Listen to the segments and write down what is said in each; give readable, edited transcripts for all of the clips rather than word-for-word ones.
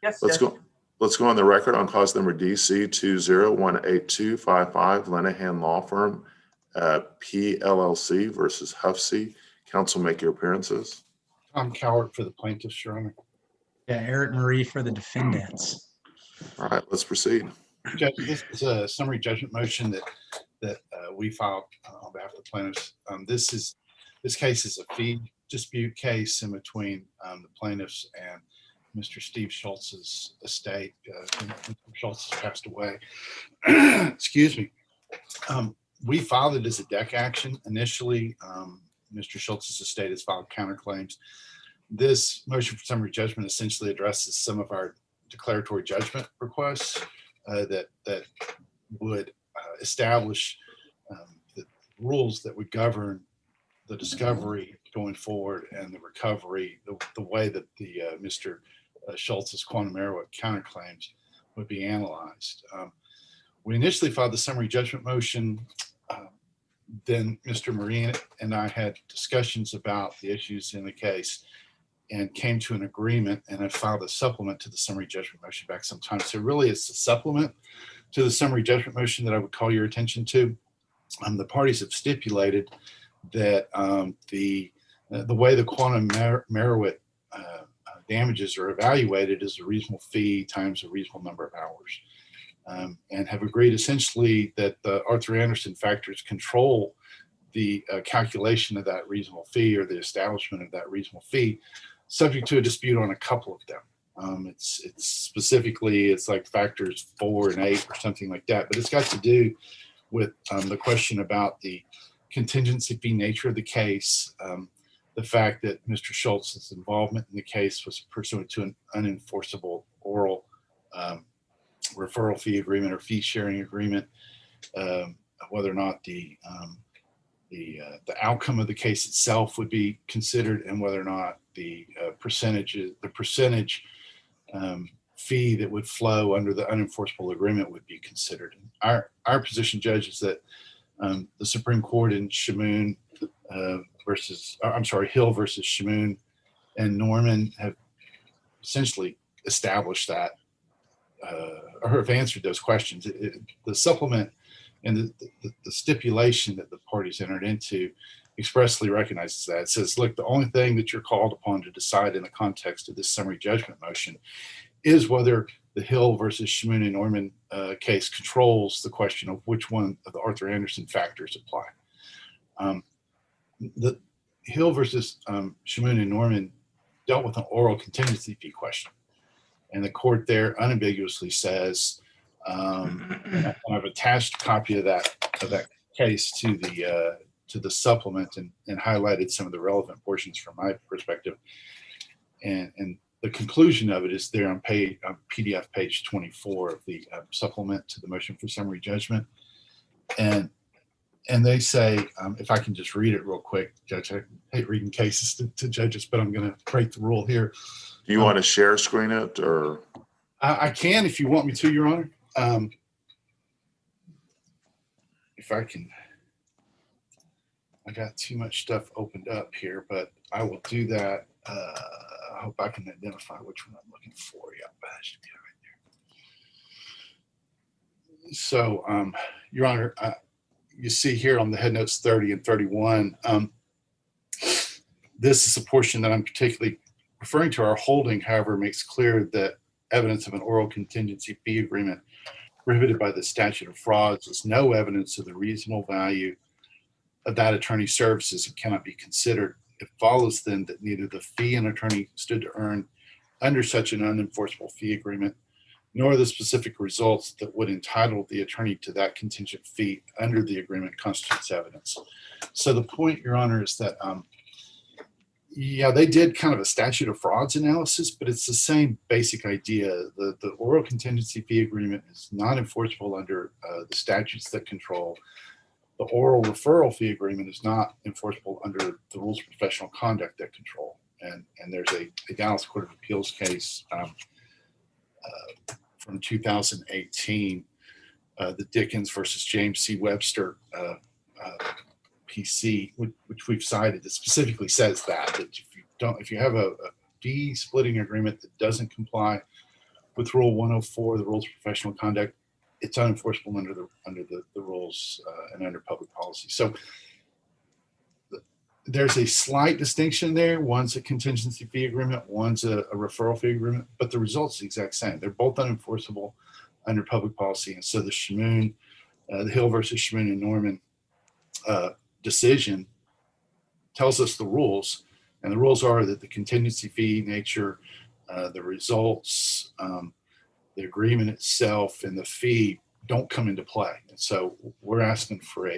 Yes, Let's Judge. go. Let's go on the record on cause number DC 2018255, Lenahan Law Firm, PLLC versus Huffsey. Counsel, make your appearances. Tom Cowart for the plaintiffs, Your Honor. Yeah, Eric Marie for the defendants. All right, let's proceed. Judge, this is a summary judgment motion that we filed on behalf of the plaintiffs. This case is a fee dispute case in between the plaintiffs and Mr. Steve Schultz's estate. Mr. Schultz has passed away. Excuse me. We filed it as a deck action. Initially, Mr. Schultz's estate has filed counterclaims. This motion for summary judgment essentially addresses some of our declaratory judgment requests that would establish the rules that would govern the discovery going forward and the recovery, the way that the Mr. Schultz's quantum Merowith counterclaims would be analyzed. We initially filed the summary judgment motion. Then Mr. Marine and I had discussions about the issues in the case and came to an agreement, and I filed a supplement to the summary judgment motion back sometime. So really it's a supplement to the summary judgment motion that I would call your attention to. The parties have stipulated that the way the quantum Merowith damages are evaluated is a reasonable fee times a reasonable number of hours, and have agreed essentially that the Arthur Anderson factors control the calculation of that reasonable fee or the establishment of that reasonable fee, subject to a dispute on a couple of them. It's specifically, it's like factors 4 and 8 or something like that, but it's got to do with the question about the contingency fee nature of the case, the fact that Mr. Schultz's involvement in the case was pursuant to an unenforceable oral referral fee agreement or fee sharing agreement, whether or not the outcome of the case itself would be considered, and whether or not the percentage fee that would flow under the unenforceable agreement would be considered. Our position, Judge, is that the Supreme Court in Hill versus Shamoon and Norman have essentially established that or have answered those questions. The supplement and the stipulation that the parties entered into expressly recognizes that. It says, look, the only thing that you're called upon to decide in the context of this summary judgment motion is whether the Hill versus Shamoon and Norman case controls the question of which one of the Arthur Anderson factors apply. The Hill versus Shamoon and Norman dealt with an oral contingency fee question, and the court there unambiguously says, and I've attached a copy of that case to the supplement and highlighted some of the relevant portions from my perspective, and the conclusion of it is there on PDF page 24 of the supplement to the motion for summary judgment. And they say, if I can just read it real quick, Judge, I hate reading cases to judges, but I'm going to break the rule here. Do you want to share screen it, or? I can if you want me to, Your Honor. If I can, I got too much stuff opened up here, but I will do that. I hope I can identify which one I'm looking for. Yeah, that should be right there. So, Your Honor, you see here on the head notes 30 and 31, this is a portion that I'm particularly referring to. Our holding, however, makes clear that evidence of an oral contingency fee agreement prohibited by the statute of frauds is no evidence of the reasonable value of that attorney's services and cannot be considered. It follows then that neither the fee an attorney stood to earn under such an unenforceable fee agreement, nor the specific results that would entitle the attorney to that contingent fee under the agreement constitutes evidence. So the point, Your Honor, is that, yeah, they did kind of a statute of frauds analysis, but it's the same basic idea. The oral contingency fee agreement is not enforceable under the statutes that control. The oral referral fee agreement is not enforceable under the rules of professional conduct that control. And there's a Dallas Court of Appeals case from 2018, the Dickens versus James C. Webster PC, which we've cited, that specifically says that if you have a fee splitting agreement that doesn't comply with Rule 104, the Rules of Professional Conduct, it's unenforceable under the rules and under public policy. So there's a slight distinction there. One's a contingency fee agreement, one's a referral fee agreement, but the result's the exact same. They're both unenforceable under public policy. And so the Shamoon, the Hill versus Shamoon and Norman decision tells us the rules. And the rules are that the contingency fee nature, the results, the agreement itself, and the fee don't come into play. And so we're asking for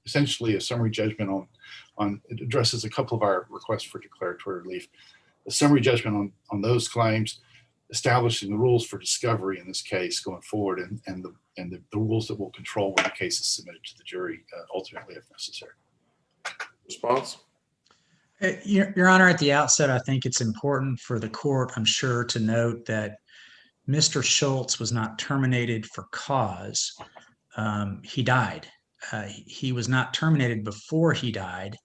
essentially a summary judgment on it addresses a couple of our requests for declaratory relief. A summary judgment on those claims, establishing the rules for discovery in this case going forward, and the rules that will control when the case is submitted to the jury ultimately if necessary. Response? Your Honor, at the outset, I think it's important for the court, I'm sure, to note that Mr. Schultz was not terminated for cause. He died. He was not terminated before he died.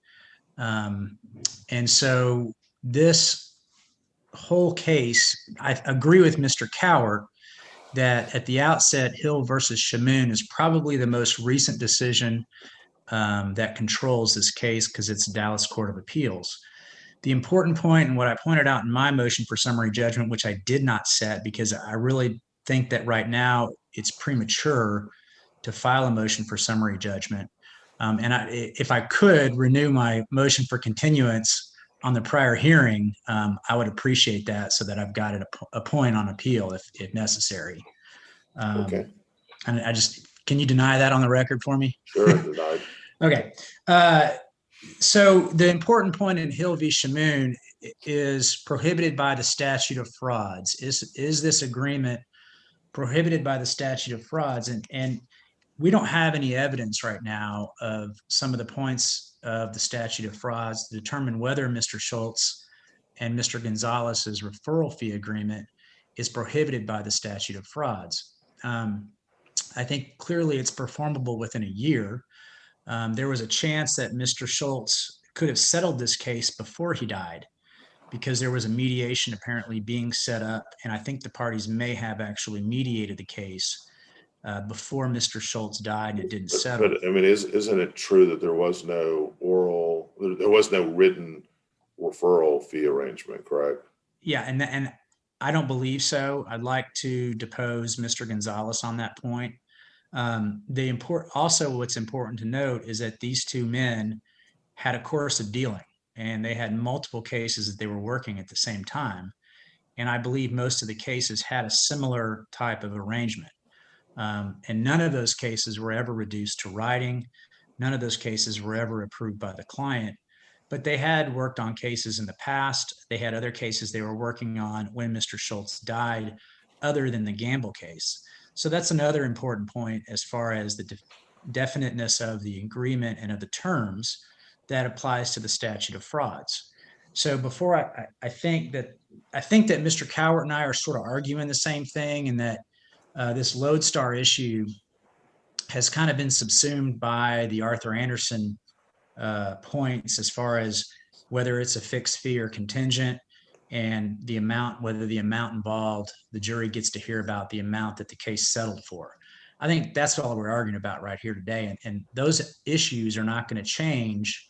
And so this whole case, I agree with Mr. Cowart that at the outset, Hill versus Shamoon is probably the most recent decision that controls this case because it's Dallas Court of Appeals. The important point, and what I pointed out in my motion for summary judgment, which I did not set because I really think that right now it's premature to file a motion for summary judgment. If I could renew my motion for continuance on the prior hearing, I would appreciate that so that I've got it a point on appeal if necessary. Okay. And can you deny that on the record for me? Sure, denied. Okay. So the important point in Hill v. Shamoon is prohibited by the statute of frauds. Is this agreement prohibited by the statute of frauds? And we don't have any evidence right now of some of the points of the statute of frauds to determine whether Mr. Schultz and Mr. Gonzalez's referral fee agreement is prohibited by the statute of frauds. I think clearly it's performable within a year. There was a chance that Mr. Schultz could have settled this case before he died because there was a mediation apparently being set up, and I think the parties may have actually mediated the case before Mr. Schultz died and it didn't settle. But I mean, isn't it true that there was no written referral fee arrangement, correct? Yeah, and I don't believe so. I'd like to depose Mr. Gonzalez on that point. Also, what's important to note is that these two men had a course of dealing, and they had multiple cases that they were working at the same time. And I believe most of the cases had a similar type of arrangement. And none of those cases were ever reduced to writing. None of those cases were ever approved by the client. But they had worked on cases in the past. They had other cases they were working on when Mr. Schultz died, other than the Gamble case. So that's another important point as far as the definiteness of the agreement and of the terms that applies to the statute of frauds. So before I think that Mr. Cowart and I are sort of arguing the same thing, and that this lodestar issue has kind of been subsumed by the Arthur Anderson points as far as whether it's a fixed fee or contingent, and the amount, whether the amount involved, the jury gets to hear about the amount that the case settled for. I think that's all we're arguing about right here today. And those issues are not going to change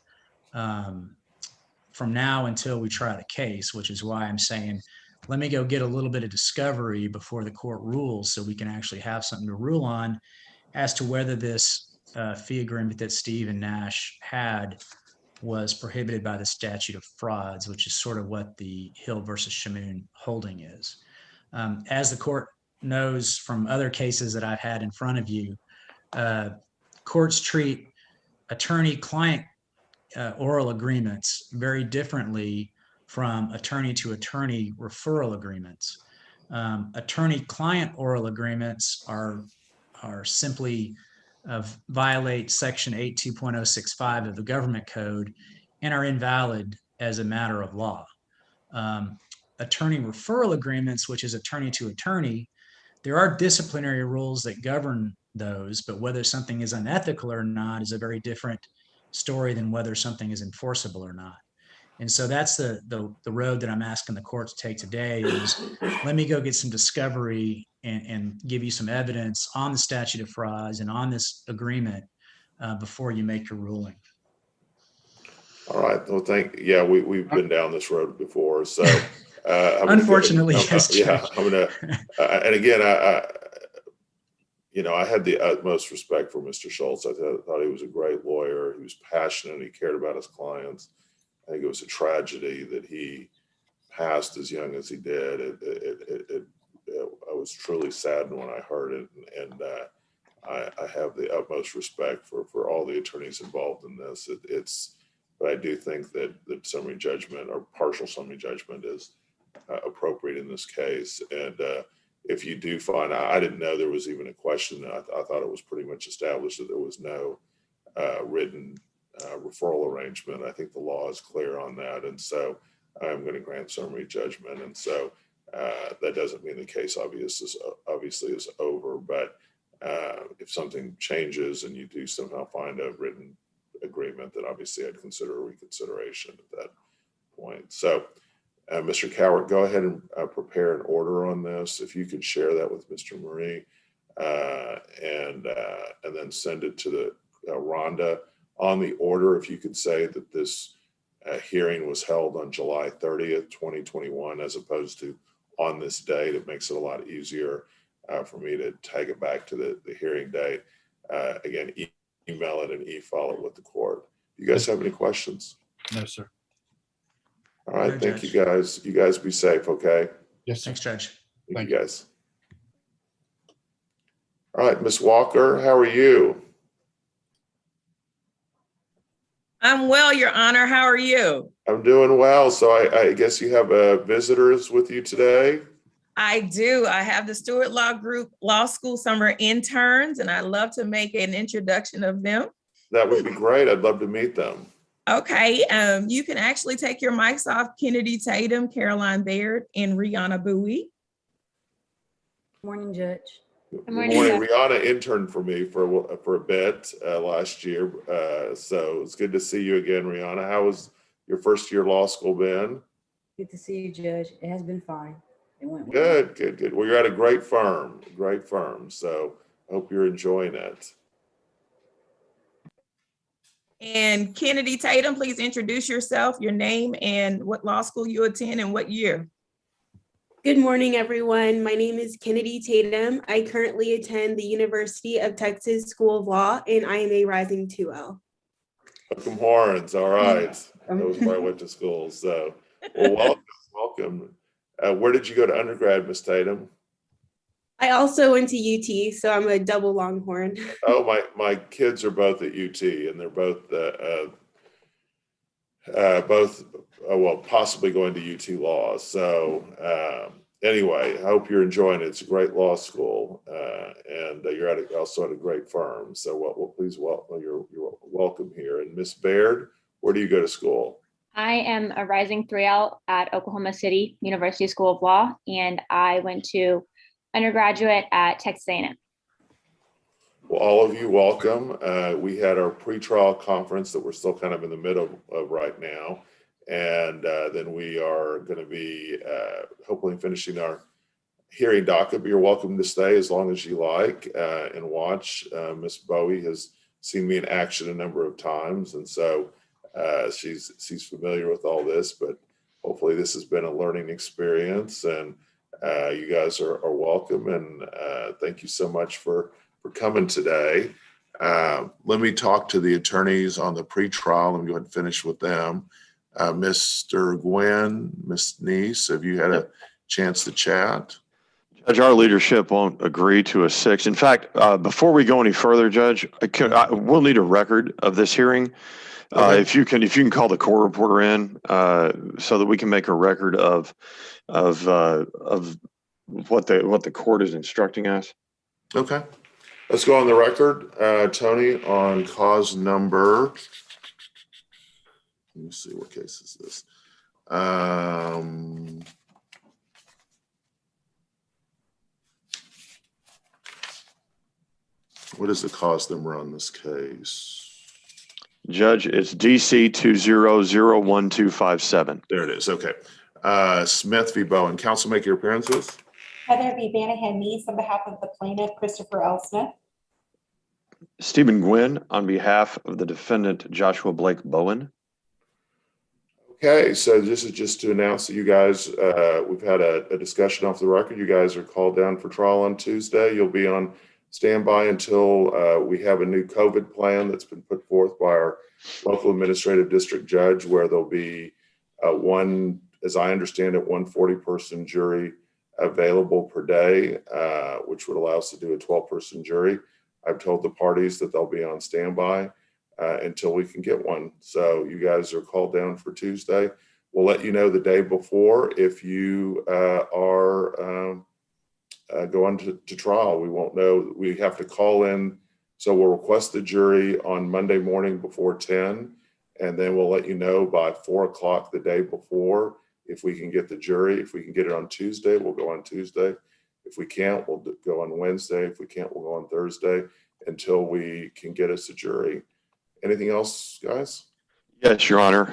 from now until we try the case, which is why I'm saying, let me go get a little bit of discovery before the court rules so we can actually have something to rule on as to whether this fee agreement that Steve and Nash had was prohibited by the statute of frauds, which is sort of what the Hill versus Shamoon holding is. As the court knows from other cases that I've had in front of you, courts treat attorney-client oral agreements very differently from attorney-to-attorney referral agreements. Attorney-client oral agreements are simply violate Section 82.065 of the Government Code and are invalid as a matter of law. Attorney referral agreements, which is attorney to attorney, there are disciplinary rules that govern those, but whether something is unethical or not is a very different story than whether something is enforceable or not. And so that's the road that I'm asking the court to take today is let me go get some discovery and give you some evidence on the statute of frauds and on this agreement before you make your ruling. All right. Well, yeah, we've been down this road before. So Unfortunately, yes, yeah, Judge. I'm gonna, and again, I had the utmost respect for Mr. Schultz. I thought he was a great lawyer. He was passionate. He cared about his clients. I think it was a tragedy that he passed as young as he did. I was truly saddened when I heard it, and I have the utmost respect for all the attorneys involved in this. But I do think that summary judgment or partial summary judgment is appropriate in this case. And if you do find, I didn't know there was even a question. I thought it was pretty much established that there was no written referral arrangement. I think the law is clear on that. And so I'm going to grant summary judgment. And so that doesn't mean the case obviously is over, but if something changes and you do somehow find a written agreement, then obviously I'd consider a reconsideration at that point. So Mr. Cowart, go ahead and prepare an order on this. If you could share that with Mr. Marie and then send it to the Rhonda. On the order, if you could say that this hearing was held on July 30th, 2021, as opposed to on this date, it makes it a lot easier for me to tag it back to the hearing date. Again, email it and e-file it with the court. You guys have any questions? No, sir. All right, No, thank Judge. you guys. You guys be safe, okay? Yes, sir. Thanks, Judge. Thank you guys. All right, Ms. Walker, how are you? I'm well, Your Honor. How are you? I'm doing well. So I guess you have visitors with you today? I do. I have the Stewart Law Group Law School summer interns, and I'd love to make an introduction of them. That would be great. I'd love to meet them. Okay, you can actually take your mics off. Kennedy Tatum, Caroline Baird, and Rihanna Bowie. Morning, Judge. Good morning. Rihanna interned for me for a bit last year. So it's good to see you again, Rihanna. How was your first year law school been? Good to see you, Judge. It has been fine. It went well. Good. Well, you're at a great firm. So I hope you're enjoying it. And Kennedy Tatum, please introduce yourself, your name, and what law school you attend and what year. Good morning, everyone. My name is Kennedy Tatum. I currently attend the University of Texas School of Law, and I am a rising 2L. Welcome Horns. All right. That was where I went to school. So, well, welcome. Where did you go to undergrad, Miss Tatum? I also went to UT, so I'm a double Longhorn. Oh, my kids are both at UT, and they're both well, possibly going to UT Law. So anyway, I hope you're enjoying it. It's a great law school, and you're also at a great firm. So please welcome. You're welcome here. And Miss Baird, where do you go to school? I am a rising 3L at Oklahoma City University School of Law, and I went to undergraduate at Texas A&M. Well, all of you, welcome. We had our pretrial conference that we're still kind of in the middle of right now. And then we are going to be hopefully finishing our hearing docket. But you're welcome to stay as long as you like and watch. Miss Bowie has seen me in action a number of times. And so she's familiar with all this, but hopefully this has been a learning experience. And you guys are welcome. And thank you so much for coming today. Let me talk to the attorneys on the pretrial. Let me go ahead and finish with them. Mr. Gwynn, Ms. Neese, have you had a chance to chat? Judge, our leadership won't agree to a 6. In fact, before we go any further, Judge, we'll need a record of this hearing. Okay. If you can call the court reporter in so that we can make a record of what the court is instructing us. Okay. Let's go on the record. Tony, on cause number, let me see, what case is this? What is the cause number on this case? Judge, it's DC 2001257. There it is. Okay. Smith v. Bowen. Counsel, make your appearances. Heather B. Banahan Meese on behalf of the plaintiff, Christopher L. Smith. Stephen Gwynn on behalf of the defendant, Joshua Blake Bowen. Okay, so this is just to announce that you guys, we've had a discussion off the record. You guys are called down for trial on Tuesday. You'll be on standby until we have a new COVID plan that's been put forth by our local administrative district judge, where there'll be one, as I understand it, 140-person jury available per day, which would allow us to do a 12-person jury. I've told the parties that they'll be on standby until we can get one. So you guys are called down for Tuesday. We'll let you know the day before if you are going to trial. We won't know. We have to call in. So we'll request the jury on Monday morning before 10, and then we'll let you know by 4 o'clock the day before if we can get the jury. If we can get it on Tuesday, we'll go on Tuesday. If we can't, we'll go on Wednesday. If we can't, we'll go on Thursday until we can get us a jury. Anything else, guys? Yes, Your Honor.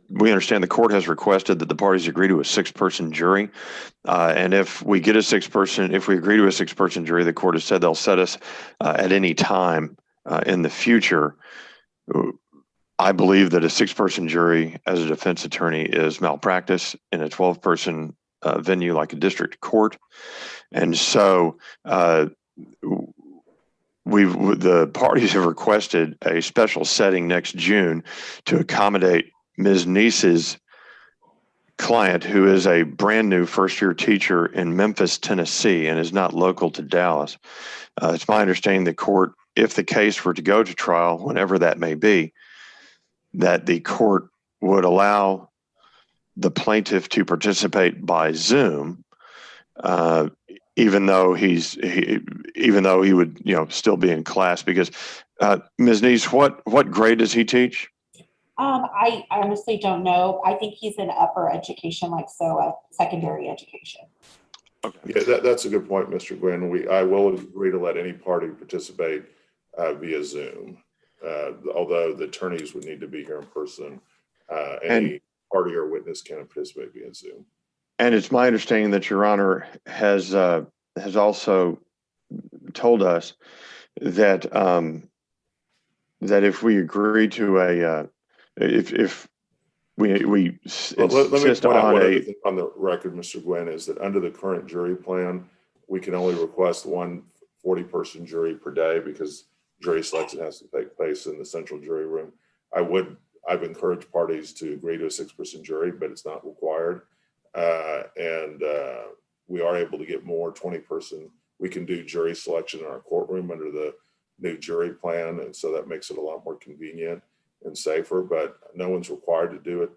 We understand the court has requested that the parties agree to a 6-person jury. And if we get a 6-person, if we agree to a 6-person jury, the court has said they'll set us at any time in the future. I believe that a 6-person jury as a defense attorney is malpractice in a 12-person venue like a district court. And so the parties have requested a special setting next June to accommodate Ms. Neese's client, who is a brand new first-year teacher in Memphis, Tennessee, and is not local to Dallas. It's my understanding the court, if the case were to go to trial, whenever that may be, that the court would allow the plaintiff to participate by Zoom, even though he would, still be in class. Because Ms. Neese, what grade does he teach? I honestly don't know. I think he's in upper education, secondary education. Okay. Yeah, that's a good point, Mr. Gwynn. I will agree to let any party participate via Zoom, although the attorneys would need to be here in person. Any party or witness can participate via Zoom. And it's my understanding that Your Honor has also told us that that if we agree to if we let me insist point out on one other thing on the record, Mr. Gwynn, is that under the current jury plan, we can only request one 40-person jury per day because jury selection has to take place in the central jury room. I've encouraged parties to agree to a 6-person jury, but it's not required. And we are able to get more 20-person. We can do jury selection in our courtroom under the new jury plan. And so that makes it a lot more convenient and safer, but no one's required to do it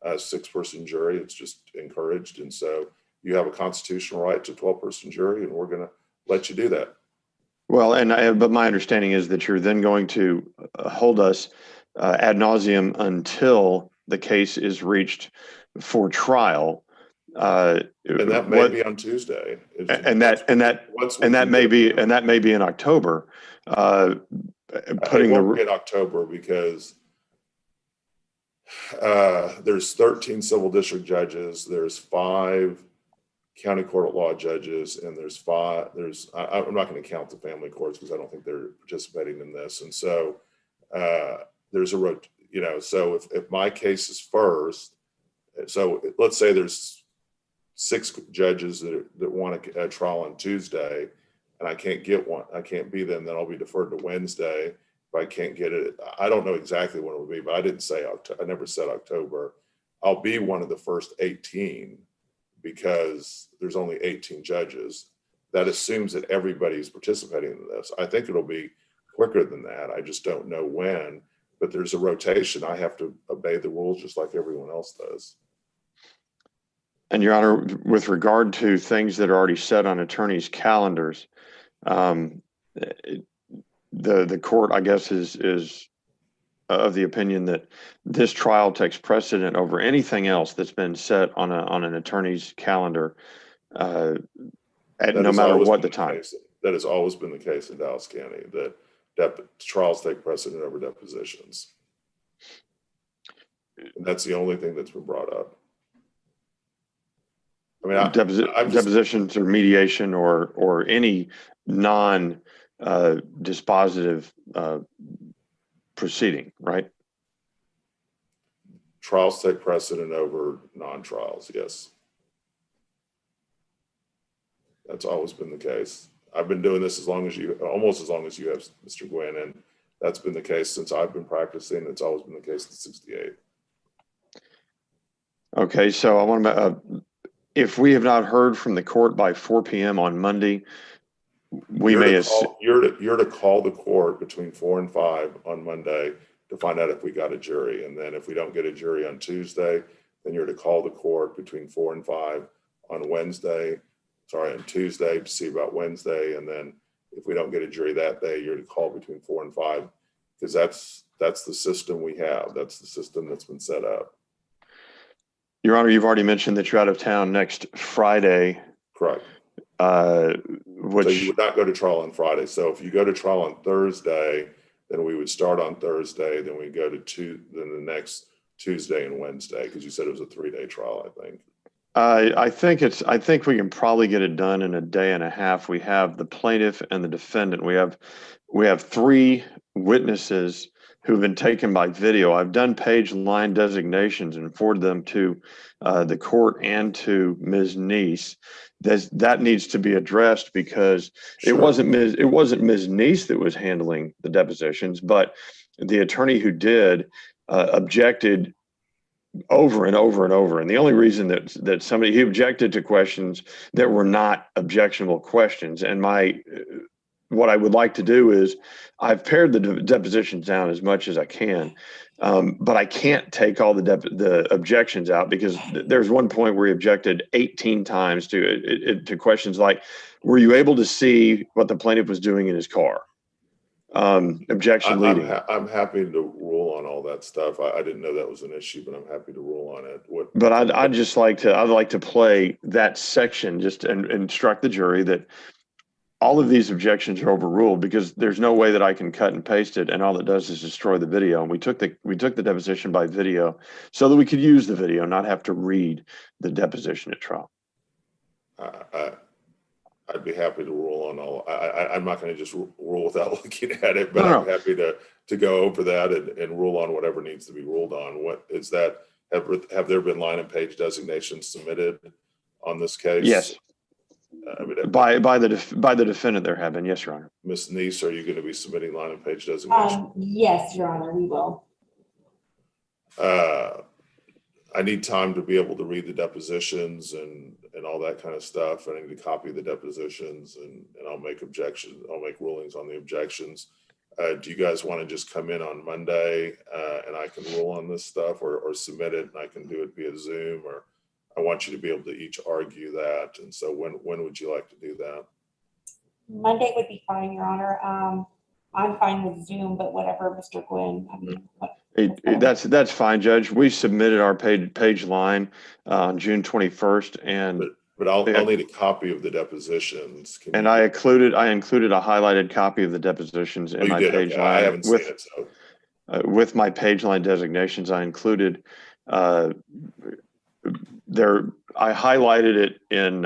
as a 6-person jury. It's just encouraged. And so you have a constitutional right to a 12-person jury, and we're going to let you do that. Well, but my understanding is that you're then going to hold us ad nauseum until the case is reached for trial. And that may be on Tuesday. And that may be in October. It won't be in October because there's 13 civil district judges, there's 5 county court of law judges, and I'm not going to count the family courts because I don't think they're participating in this. And so there's so if my case is first, so let's say there's 6 judges that want a trial on Tuesday, and I can't get one, I can't be them, then I'll be deferred to Wednesday. If I can't get it, I don't know exactly when it will be, but I didn't say October. I never said October. I'll be one of the first 18 because there's only 18 judges. That assumes that everybody's participating in this. I think it'll be quicker than that. I just don't know when, but there's a rotation. I have to obey the rules just like everyone else does. And Your Honor, with regard to things that are already set on attorneys' calendars, the court, I guess, is of the opinion that this trial takes precedent over anything else that's been set on an attorney's calendar, no matter what the time. That has always been the case in Dallas County, that trials take precedent over depositions. And that's the only thing that's been brought up. I mean, Depositions or mediation or any non dispositive proceeding, right? Trials take precedent over non-trials, yes. That's always been the case. I've been doing this almost as long as you have, Mr. Gwynn, and that's been the case since I've been practicing. It's always been the case since '68. Okay, so I want to, if we have not heard from the court by 4 p.m. on Monday, you're to call the court between 4 and 5 on Monday to find out if we got a jury. And then if we don't get a jury on Tuesday, then you're to call the court between 4 and 5 on Tuesday to see about Wednesday. And then if we don't get a jury that day, you're to call between 4 and 5, because that's the system we have. That's the system that's been set up. Your Honor, you've already mentioned that you're out of town next Friday. Correct. So you would not go to trial on Friday. So if you go to trial on Thursday, then we would start on Thursday. Then we go to then the next Tuesday and Wednesday, because you said it was a 3-day trial, I think. I think we can probably get it done in a day and a half. We have the plaintiff and the defendant. We have 3 witnesses who've been taken by video. I've done page line designations and forwarded them to the court and to Ms. Neese. That needs to be addressed, because Sure. it wasn't Ms. Neese that was handling the depositions, but the attorney who did objected over and over and over. And the only reason that he objected to questions that were not objectionable questions. And what I would like to do is, I've pared the depositions down as much as I can, but I can't take all the objections out, because there's one point where he objected 18 times to questions like, were you able to see what the plaintiff was doing in his car? Objection leading. I'm happy to rule on all that stuff. I didn't know that was an issue, but I'm happy to rule on it. But I'd like to play that section just and instruct the jury that all of these objections are overruled, because there's no way that I can cut and paste it, and all it does is destroy the video. And we took the deposition by video so that we could use the video, not have to read the deposition at trial. I'd be happy to rule on all. I'm not going to just rule without looking at it, but I'm happy to go over that and rule on whatever needs to be ruled on. What is that? Have there been line and page designations submitted on this case? Yes. By the defendant, there have been. Yes, Your Honor. Ms. Neese, are you going to be submitting line and page designation? Yes, Your Honor, we will. I need time to be able to read the depositions and all that kind of stuff. I need to copy the depositions and I'll make objections. I'll make rulings on the objections. Do you guys want to just come in on Monday and I can rule on this stuff, or submit it and I can do it via Zoom? Or I want you to be able to each argue that. And so when would you like to do that? Monday would be fine, Your Honor. I'm fine with Zoom, but whatever, Mr. Gwynn. I mean, that's fine, Judge. We submitted our page line on June 21st, and but I'll need a copy of the depositions. I included a highlighted copy of the depositions in my page line. I haven't seen it. So with my page line designations, I included there. I highlighted it in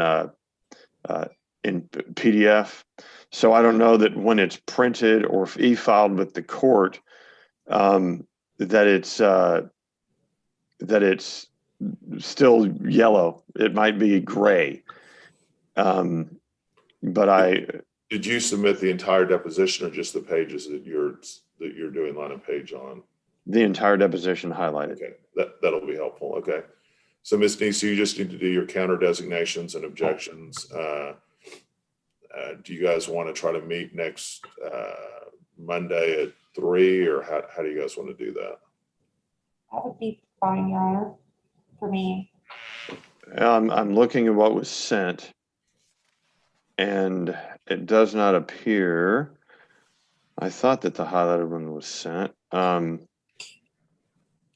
PDF. So I don't know that when it's printed or e-filed with the court, that it's still yellow. It might be gray. But did you submit the entire deposition or just the pages that you're doing line and page on? The entire deposition highlighted. Okay, that'll be helpful. Okay. So Ms. Neese, you just need to do your counter designations and objections. Do you guys want to try to meet next Monday at 3, or how do you guys want to do that? that would be fine, Your Honor, for me. I'm looking at what was sent, and it does not appear. I thought that the highlighted one was sent.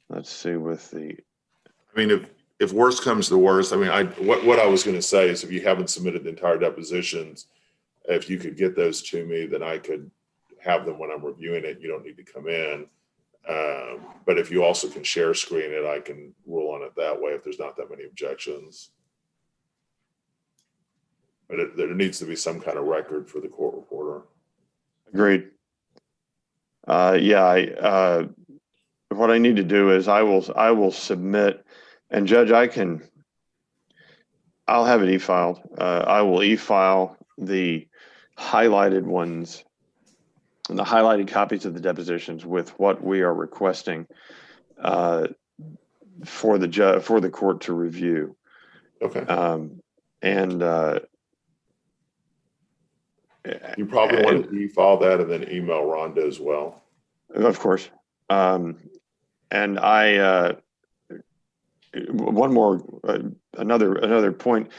Let's see with the. I mean, if worse comes to worse, I mean, what I was going to say is, if you haven't submitted the entire depositions, if you could get those to me, then I could have them when I'm reviewing it. You don't need to come in. But if you also can share screen it, I can rule on it that way if there's not that many objections. But there needs to be some kind of record for the court reporter. Agreed. What I need to do is I will submit, and Judge, I'll have it e-filed. I will e-file the highlighted ones and the highlighted copies of the depositions with what we are requesting for the court to review. Okay. You probably want to e-file that and then email Rhonda as well. Of course. And one more, another point.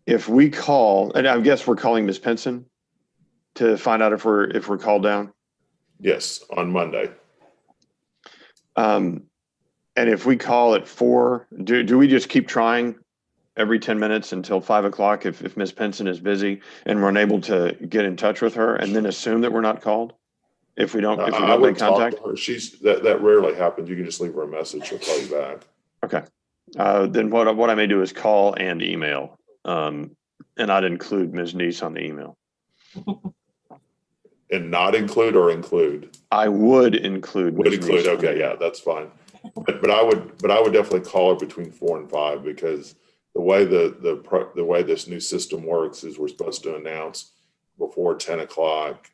If we call, and I guess we're calling Ms. Penson to find out if we're called down. Yes, on Monday. And if we call at 4, do we just keep trying every 10 minutes until 5 o'clock if Ms. Penson is busy and we're unable to get in touch with her, and then assume that we're not called if we don't make contact? That rarely happens. You can just leave her a message. She'll call you back. Okay. Then what I may do is call and email, and I'd include Ms. Neese on the email. And not include or include? I would include. Would include. Okay, yeah, that's fine. But I would definitely call her between 4 and 5, because the way the way this new system works is we're supposed to announce before 10 o'clock.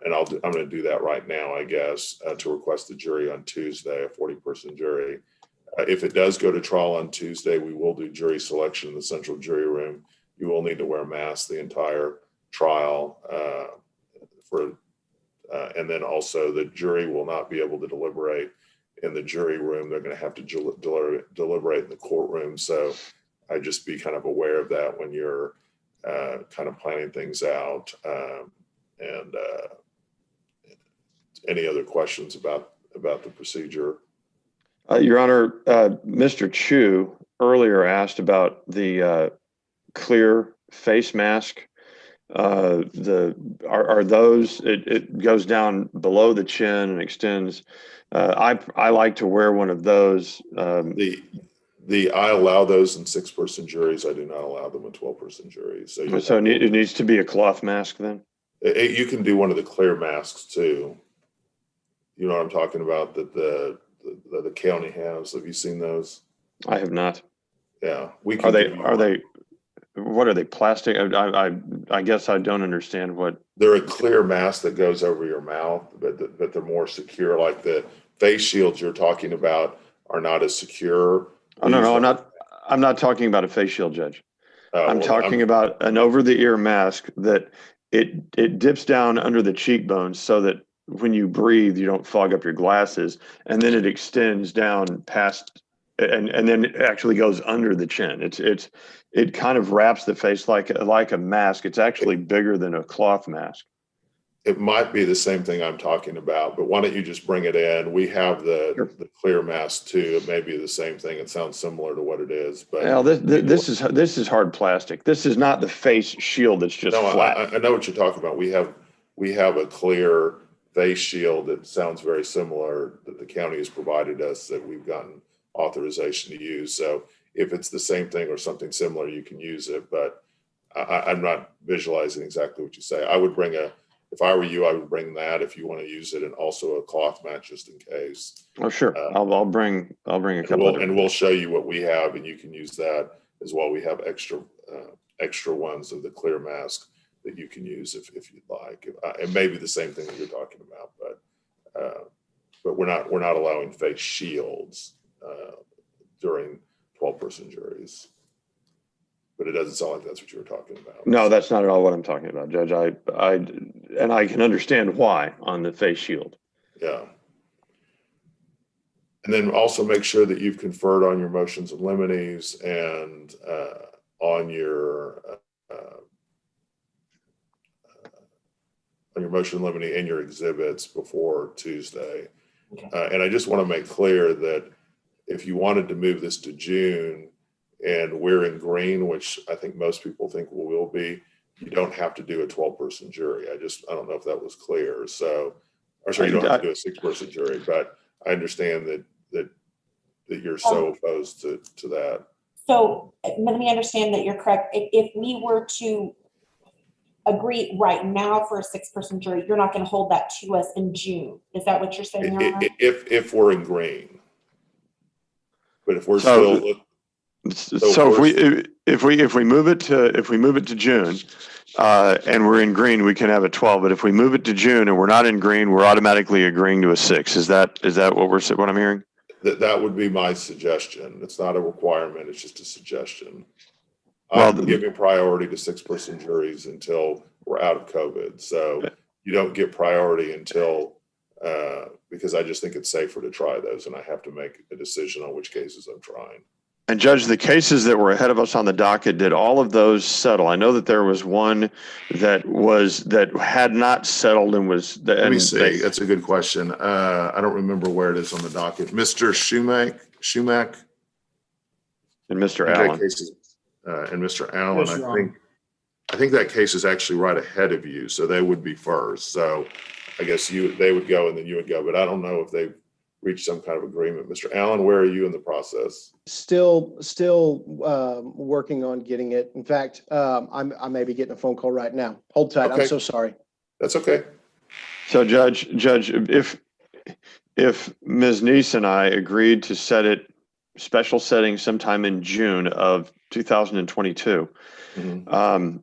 And I'm going to do that right now, I guess, to request the jury on Tuesday, a 40-person jury. If it does go to trial on Tuesday, we will do jury selection in the central jury room. You will need to wear a mask the entire trial. And then also the jury will not be able to deliberate in the jury room. They're going to have to deliberate in the courtroom. So I just be kind of aware of that when you're kind of planning things out. And any other questions about the procedure? Your Honor, Mr. Chu earlier asked about the clear face mask. Are those? It goes down below the chin and extends. I like to wear one of those. I allow those in 6-person juries. I do not allow them in 12-person juries. So it needs to be a cloth mask then? You can do one of the clear masks too. You know what I'm talking about, that the county has. Have you seen those? I have not. Yeah. What are they, plastic? I guess I don't understand what. They're a clear mask that goes over your mouth, but they're more secure. Like the face shields you're talking about are not as secure. Oh, no, I'm not talking about a face shield, Judge. I'm talking about an over-the-ear mask that it dips down under the cheekbones so that when you breathe, you don't fog up your glasses, and then it extends down past, and then it actually goes under the chin. It kind of wraps the face like a mask. It's actually bigger than a cloth mask. It might be the same thing I'm talking about, but why don't you just bring it in? We have the clear mask too. It may be the same thing. It sounds similar to what it is, but well, this is hard plastic. This is not the face shield that's just flat. I know what you're talking about. We have a clear face shield that sounds very similar that the county has provided us that we've gotten authorization to use. So if it's the same thing or something similar, you can use it, but I'm not visualizing exactly what you say. If I were you, I would bring that if you want to use it, and also a cloth mat just in case. Oh, sure. I'll bring a couple and we'll show you what we have, and you can use that as well. We have extra ones of the clear mask that you can use if you'd like. It may be the same thing that you're talking about, but we're not allowing face shields during 12-person juries. But it doesn't sound like that's what you were talking about. No, that's not at all what I'm talking about, Judge. I can understand why on the face shield. Yeah. And then also make sure that you've conferred on your motions and limines and on your motion limine and your exhibits before Tuesday. Okay. And I just want to make clear that if you wanted to move this to June and we're in green, which I think most people think we will be, you don't have to do a 12-person jury. I don't know if that was clear. So, or sorry, you don't have to do a 6-person jury, but I understand that you're so opposed to that. So let me understand that you're correct. If we were to agree right now for a 6-person jury, you're not going to hold that to us in June. Is that what you're saying, Your Honor? If we're in green, but if we're So if we move it to June, and we're in green, we can have a 12. But if we move it to June and we're not in green, we're automatically agreeing to a 6. Is that what I'm hearing? That would be my suggestion. It's not a requirement. It's just a suggestion. Well, I'm giving priority to 6-person juries until we're out of COVID. So you don't get priority until, because I just think it's safer to try those, and I have to make a decision on which cases I'm trying. And Judge, the cases that were ahead of us on the docket, did all of those settle? I know that there was one that had not settled and was. Let me see. That's a good question. I don't remember where it is on the docket. Mr. Shumack, and Mr. Allen. And Mr. Allen, I think that case is actually right ahead of you, so they would be first. So I guess they would go and then you would go, but I don't know if they've reached some kind of agreement. Mr. Allen, where are you in the process? Still working on getting it. In fact, I may be getting a phone call right now. Hold tight. Okay. I'm so sorry. That's okay. So Judge, if Ms. Neese and I agreed to set it special setting sometime in June of 2022, Mm-hmm.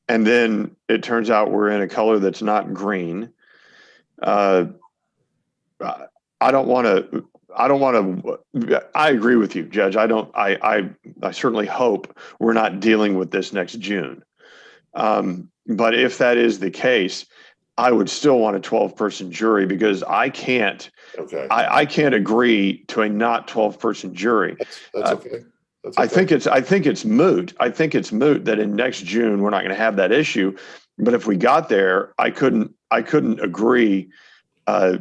and then it turns out we're in a color that's not green, I agree with you, Judge. I certainly hope we're not dealing with this next June. But if that is the case, I would still want a 12-person jury because I can't agree to a not 12-person jury. That's okay. That's okay. I think it's moot. I think it's moot that in next June we're not going to have that issue. But if we got there, I couldn't agree. I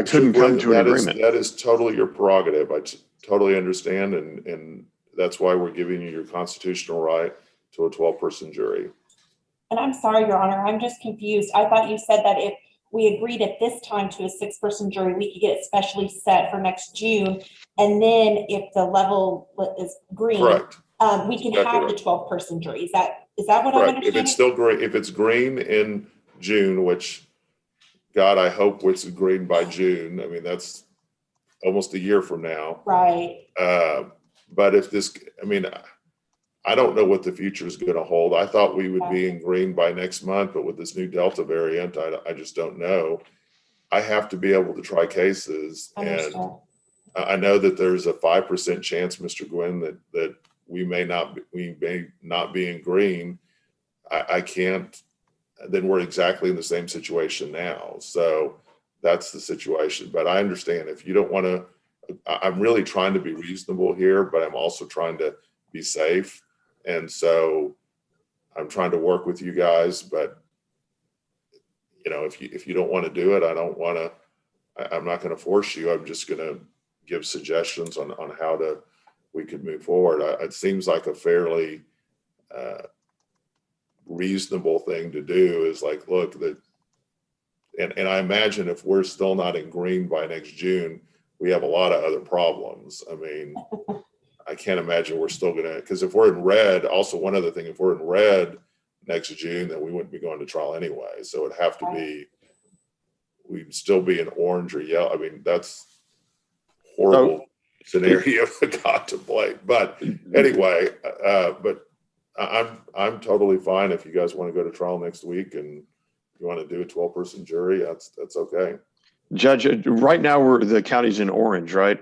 couldn't come to an agreement. That is totally your prerogative. I totally understand, and that's why we're giving you your constitutional right to a 12-person jury. And I'm sorry, Your Honor, I'm just confused. I thought you said that if we agreed at this time to a 6-person jury, we could get it specially set for next June. And then if the level is green, correct, we can have the 12-person jury. Is that what I'm understanding? If it's still green, if it's green in June, which God, I hope it's green by June. I mean, that's almost a year from now. Right. But if this, I mean, I don't know what the future is going to hold. I thought we would be in green by next month, but with this new Delta variant, I just don't know. I have to be able to try cases. And I know that there's a 5% chance, Mr. Gwynn, that we may not be in green. I can't. Then we're exactly in the same situation now. So that's the situation. But I understand if you don't want to, I'm really trying to be reasonable here, but I'm also trying to be safe. And so I'm trying to work with you guys, but you know, if you don't want to do it, I'm not going to force you. I'm just going to give suggestions on how we could move forward. It seems like a fairly, reasonable thing to do is like, look, and I imagine if we're still not in green by next June, we have a lot of other problems. I mean, I can't imagine we're still gonna, because if we're in red, also one other thing, if we're in red next June, then we wouldn't be going to trial anyway. So it'd have to be, we'd still be in orange or yellow. I mean, that's horrible scenario to contemplate. But anyway, but I'm totally fine if you guys want to go to trial next week and you want to do a 12-person jury, that's okay. Judge, right now the county's in orange, right?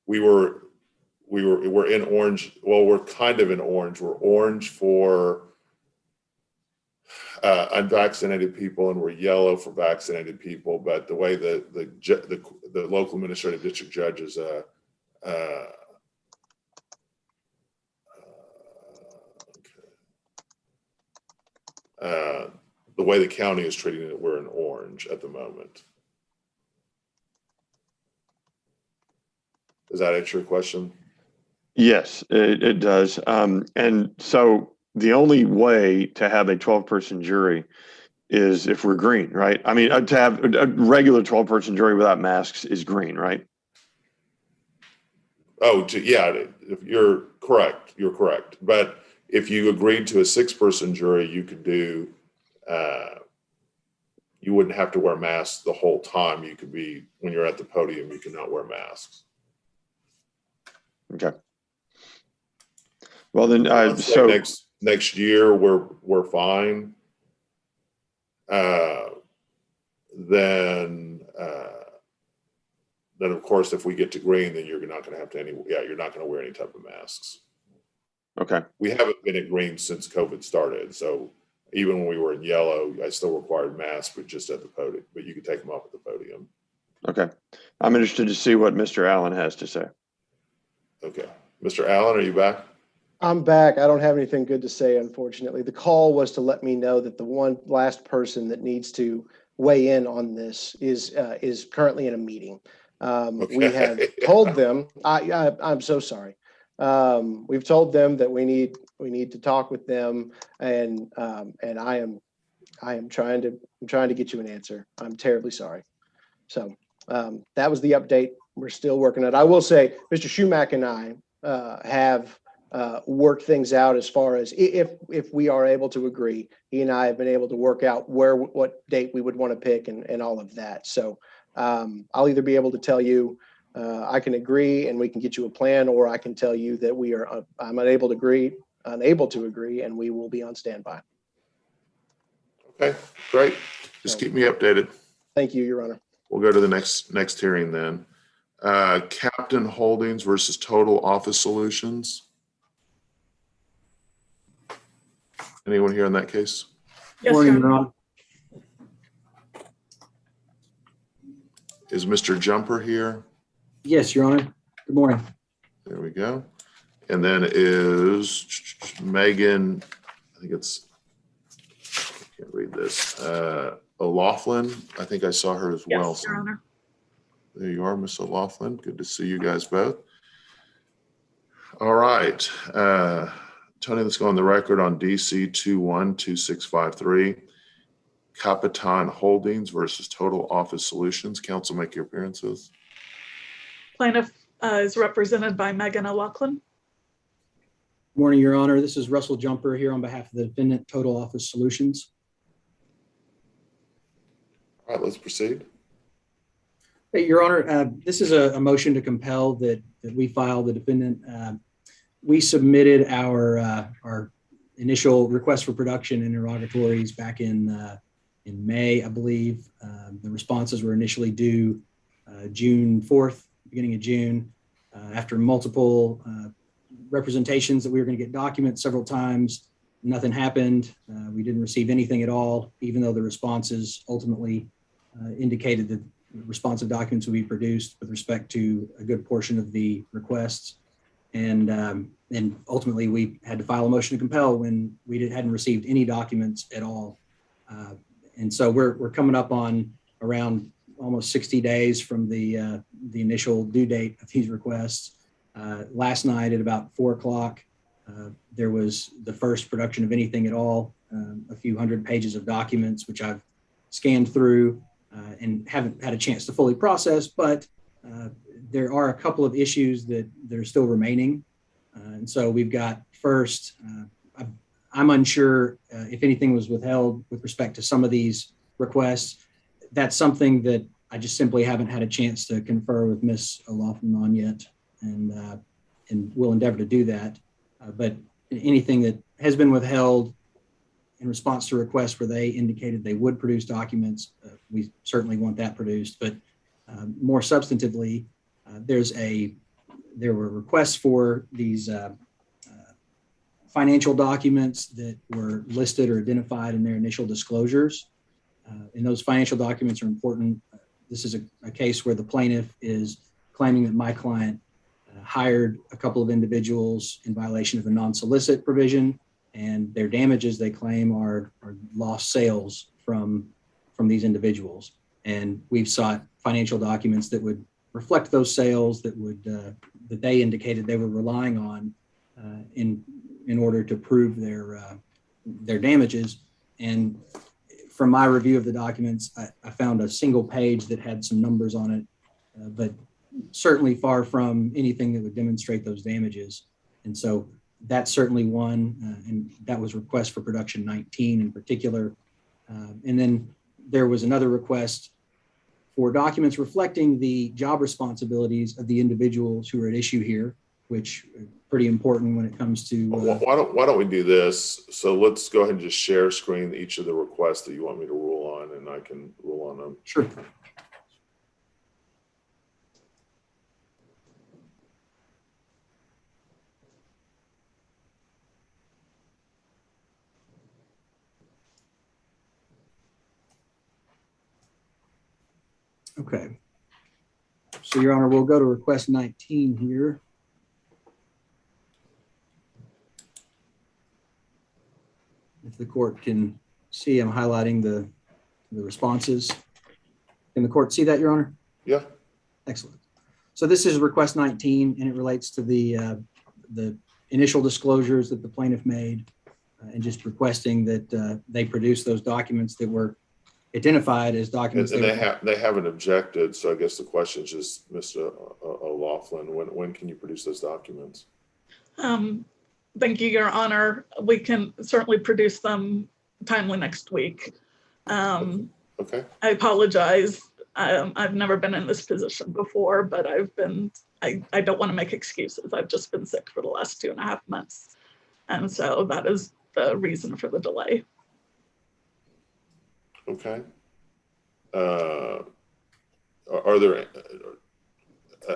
We're in orange. Well, we're kind of in orange. We're orange for unvaccinated people, and we're yellow for vaccinated people. But the way the local administrative district judges the way the county is treating it, we're in orange at the moment. Does that answer your question? Yes, it does. And so the only way to have a 12-person jury is if we're green, right? I mean, to have a regular 12-person jury without masks is green, right? Oh, yeah, if you're correct, you're correct. But if you agreed to a 6-person jury, you could do, you wouldn't have to wear masks the whole time. You could be, when you're at the podium, you could not wear masks. Okay. Well, then, Let's say so next year we're fine. Then of course, if we get to green, then you're not going to have to you're not going to wear any type of masks. okay. We haven't been at green since COVID started. So even when we were in yellow, I still required masks, but just at the podium, but you could take them off at the podium. Okay. I'm interested to see what Mr. Allen has to say. Okay. Mr. Allen, are you back? I'm back. I don't have anything good to say, unfortunately. The call was to let me know that the one last person that needs to weigh in on this is currently in a meeting. We have told them, I'm so sorry. We've told them that we need to talk with them, and I am trying to get you an answer. I'm terribly sorry. So that was the update. We're still working on it. I will say, Mr. Schumack and I have worked things out as far as if we are able to agree. He and I have been able to work out what date we would want to pick and all of that. So I'll either be able to tell you I can agree and we can get you a plan, or I can tell you that I'm unable to agree, and we will be on standby. Okay, great. Just keep me updated. Thank you, Your Honor. We'll go to the next hearing then. Captain Holdings versus Total Office Solutions. Anyone here in that case? Yes, Morning, Your Honor. Is Mr. Jumper here? Yes, Your Honor. Good morning. There we go. And then is Megan, I think it's, I can't read this, O'Laughlin. I think I saw her as well. Yes, Your Honor. There you are, Miss O'Laughlin. Good to see you guys both. All right. Tony, let's go on the record on DC 212653. Capitan Holdings versus Total Office Solutions. Counsel, make your appearances. Plaintiff is represented by Megan O'Loughlin. Morning, Your Honor. This is Russell Jumper here on behalf of the defendant, Total Office Solutions. All right, let's proceed. Hey, Your Honor, this is a motion to compel that we file. The defendant. We submitted our initial request for production interrogatories back in May, I believe. The responses were initially due June 4th, beginning of June. After multiple representations that we were going to get documents several times, nothing happened. We didn't receive anything at all, even though the responses ultimately indicated that responsive documents would be produced with respect to a good portion of the requests. And ultimately, we had to file a motion to compel when we hadn't received any documents at all. And so we're coming up on around almost 60 days from the initial due date of these requests. Last night at about 4 o'clock, there was the first production of anything at all, a few hundred pages of documents, which I've scanned through and haven't had a chance to fully process, but there are a couple of issues that are still remaining. And so we've got first, I'm unsure if anything was withheld with respect to some of these requests. That's something that I just simply haven't had a chance to confer with Ms. O'Laughlin on yet, and we'll endeavor to do that. But anything that has been withheld in response to requests where they indicated they would produce documents, we certainly want that produced. But more substantively, there were requests for these financial documents that were listed or identified in their initial disclosures. And those financial documents are important. This is a case where the plaintiff is claiming that my client hired a couple of individuals in violation of a non-solicit provision, and their damages, they claim, are lost sales from these individuals. And we've sought financial documents that would reflect those sales, that would that they indicated they were relying on in in order to prove their damages. And from my review of the documents, I found a single page that had some numbers on it, but certainly far from anything that would demonstrate those damages. And so that's certainly one, and that was request for production 19 in particular. And then there was another request for documents reflecting the job responsibilities of the individuals who are at issue here, which are pretty important when it comes to. Why don't we do this? So let's go ahead and just share screen each of the requests that you want me to rule on, and I can rule on them. Sure. Okay. So, Your Honor, we'll go to request 19 here. If the court can see, I'm highlighting the responses. Can the court see that, Your Honor? Yeah. Excellent. So this is request 19, and it relates to the initial disclosures that the plaintiff made, and just requesting that they produce those documents that were identified as documents. And they haven't objected. So I guess the question is just, Mr. O'Loughlin, when can you produce those documents? Thank you, Your Honor. We can certainly produce them timely next week. Okay. I apologize. I've never been in this position before, but I don't want to make excuses. I've just been sick for the last 2.5 months. And so that is the reason for the delay. Okay. Are there,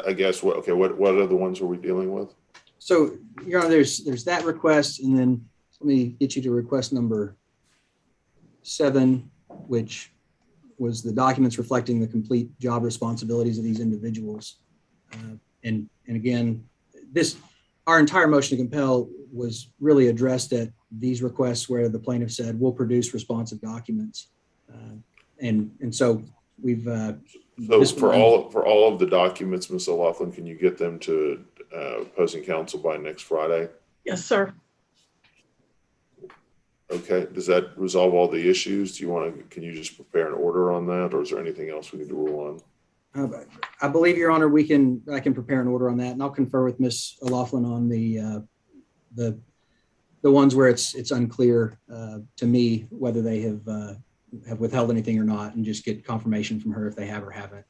I guess, what other ones are we dealing with? So, Your Honor, there's that request, and then let me get you to request number 7, which was the documents reflecting the complete job responsibilities of these individuals. And again, our entire motion to compel was really addressed at these requests where the plaintiff said, we'll produce responsive documents. And so we've so for all of the documents, Ms. O'Loughlin, can you get them to opposing counsel by next Friday? Yes, sir. Okay. Does that resolve all the issues? Can you just prepare an order on that, or is there anything else we need to rule on? I believe, Your Honor, I can prepare an order on that, and I'll confer with Ms. O'Loughlin on the ones where it's unclear to me whether they have withheld anything or not, and just get confirmation from her if they have or haven't.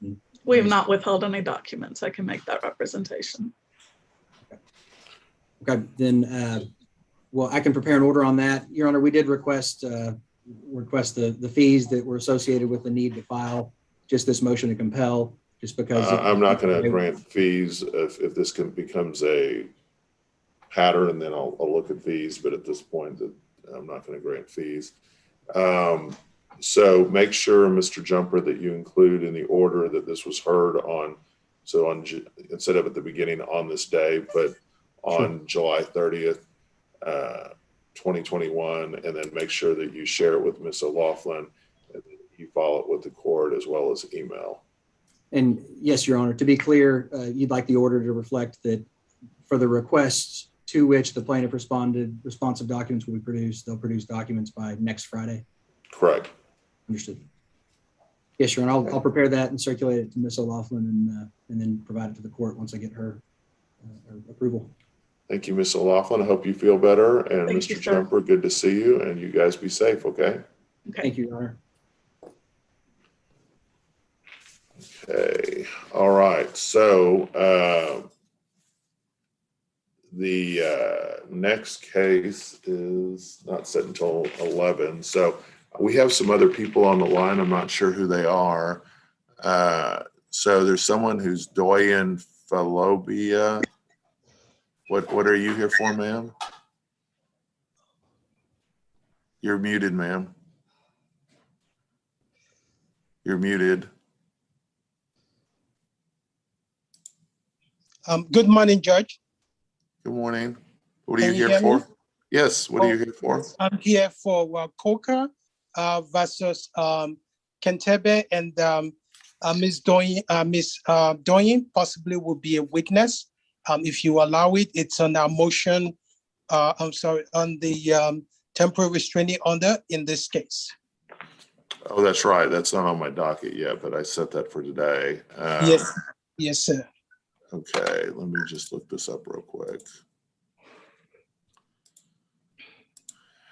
We have not withheld any documents. I can make that representation. Okay, then, well, I can prepare an order on that. Your Honor, we did request the fees that were associated with the need to file just this motion to compel, just because. I'm not going to grant fees if this becomes a pattern, and then I'll look at fees. But at this point, I'm not going to grant fees. So make sure, Mr. Jumper, that you include in the order that this was heard on. So instead of at the beginning on this day, but on July 30th, 2021, and then make sure that you share it with Ms. O'Loughlin, and you follow it with the court as well as email. And yes, Your Honor, to be clear, you'd like the order to reflect that for the requests to which the plaintiff responded, responsive documents will be produced. They'll produce documents by next Friday. Correct. Understood. Yes, Your Honor, I'll prepare that and circulate it to Ms. O'Loughlin, and then provide it to the court once I get her approval. Thank you, Ms. O'Loughlin. I hope you feel better. And Thank Mr. you, sir. Jumper, good to see you. And you guys be safe, okay? Okay. Thank you, Your Honor. Okay. All right. So the next case is not set until 11. So we have some other people on the line. I'm not sure who they are. So there's someone who's Doyen Falobia. What are you here for, ma'am? You're muted, ma'am. You're muted. Good morning, Judge. Good morning. What are you Can you here hear for? me? Yes, what are you here for? I'm here for Coker versus Kentebe, and Ms. Doyen possibly will be a witness. If you allow it, it's on our motion I'm sorry, on the temporary restraining order in this case. Oh, that's right. That's not on my docket yet, but I set that for today. Yes, yes, sir. Okay, let me just look this up real quick.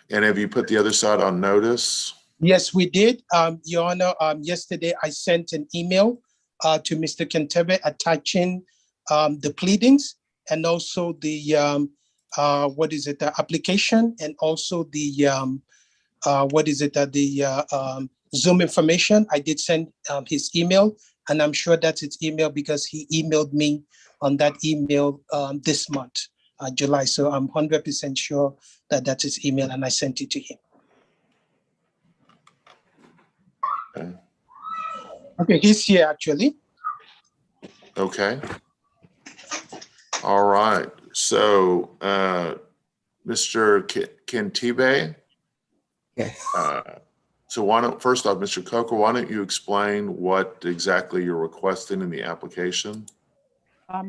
And have you put the other side on notice? Yes, we did. Your Honor, yesterday I sent an email to Mr. Kentebe attaching the pleadings and also the the application and also the Zoom information. I did send his email, and I'm sure that's his email because he emailed me on that email this month, July. So I'm 100% sure that that's his email, and I sent it to him. Okay, he's here actually. Okay. All right. So, Mr. Kentebe? Yes. So why don't, first off, Mr. Coker, why don't you explain what exactly you're requesting in the application?